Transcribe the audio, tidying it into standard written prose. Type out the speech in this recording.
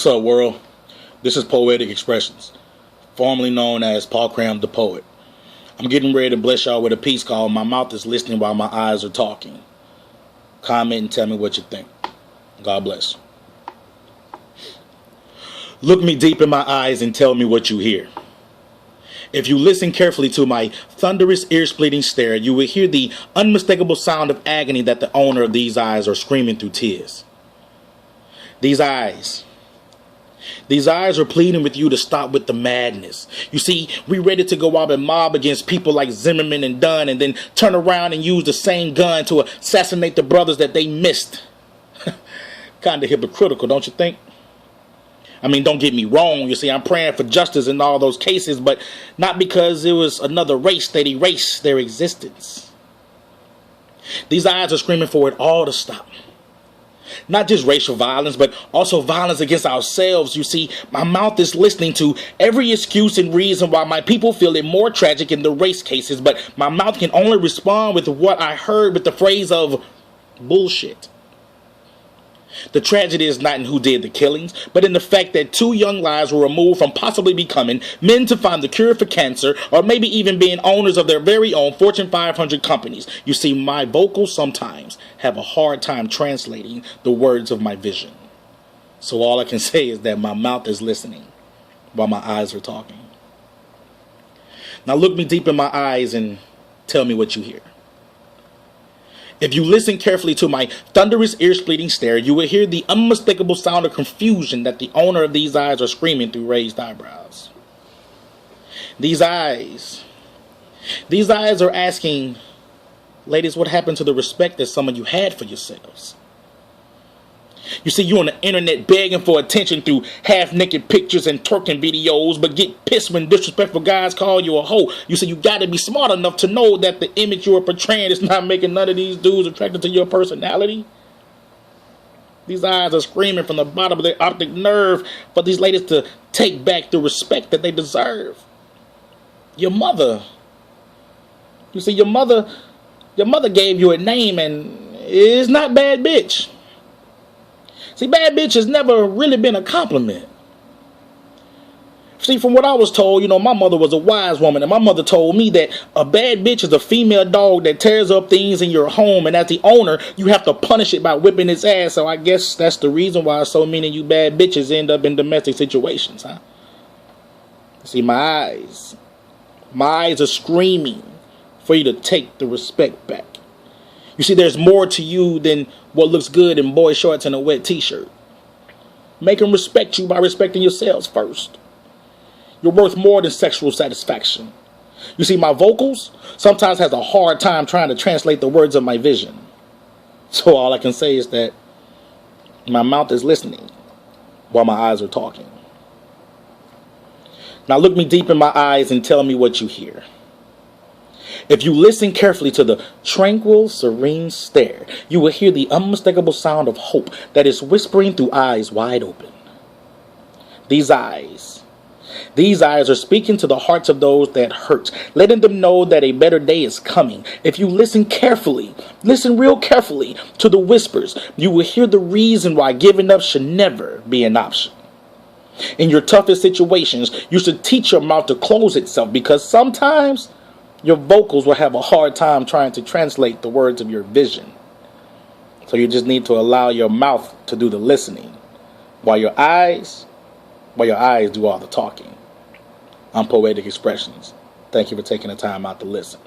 What's up, world? This is Poetic Expressions, formerly known as Paul Cram the Poet. I'm getting ready to bless y'all with a piece called My Mouth is Listening While My Eyes Are Talking. Comment and tell me what you think. God bless. Look me deep in my eyes and tell me what you hear. If you listen carefully to my thunderous, ear-splitting stare, you will hear the unmistakable sound of agony that the owner of these eyes are screaming through tears. These eyes are pleading with you to stop with the madness. You see, we ready to go out and mob against people like Zimmerman and Dunn and then turn around and use the same gun to assassinate the brothers that they missed. Kind of hypocritical, don't you think? I mean, don't get me wrong. You see, I'm praying for justice in all those cases, but not because it was another race that erased their existence. These eyes are screaming for it all to stop. Not just racial violence, but also violence against ourselves. You see, my mouth is listening to every excuse and reason why my people feel it more tragic in the race cases, but my mouth can only respond with what I heard with the phrase of bullshit. The tragedy is not in who did the killings, but in the fact that 2 young lives were removed from possibly becoming men to find the cure for cancer, or maybe even being owners of their very own Fortune 500 companies. You see, my vocals sometimes have a hard time translating the words of my vision. So all I can say is that my mouth is listening while my eyes are talking. Now look me deep in my eyes and tell me what you hear. If you listen carefully to my thunderous, ear-splitting stare, you will hear the unmistakable sound of confusion that the owner of these eyes are screaming through raised eyebrows. These eyes are asking, ladies, what happened to the respect that some of you had for yourselves? You see, you on the internet begging for attention through half-naked pictures and twerking videos, but get pissed when disrespectful guys call you a hoe. You see, you gotta be smart enough to know that the image you are portraying is not making none of these dudes attracted to your personality. These eyes are screaming from the bottom of their optic nerve for these ladies to take back the respect that they deserve. Your mother. You see, your mother gave you a name, and it's not bad bitch. See, bad bitch has never really been a compliment. See, from what I was told, my mother was a wise woman, and my mother told me that a bad bitch is a female dog that tears up things in your home, and as the owner, you have to punish it by whipping its ass. So I guess that's the reason why so many of you bad bitches end up in domestic situations, huh? See, my eyes are screaming for you to take the respect back. You see, there's more to you than what looks good in boy shorts and a wet t-shirt. Make them respect you by respecting yourselves first. You're worth more than sexual satisfaction. You see, my vocals sometimes has a hard time trying to translate the words of my vision. So all I can say is that my mouth is listening while my eyes are talking. Now look me deep in my eyes and tell me what you hear. If you listen carefully to the tranquil, serene stare, you will hear the unmistakable sound of hope that is whispering through eyes wide open. These eyes are speaking to the hearts of those that hurt, letting them know that a better day is coming. If you listen carefully, listen real carefully to the whispers, you will hear the reason why giving up should never be an option. In your toughest situations, you should teach your mouth to close itself, because sometimes your vocals will have a hard time trying to translate the words of your vision. So you just need to allow your mouth to do the listening while your eyes do all the talking. I'm Poetic Expressions. Thank you for taking the time out to listen.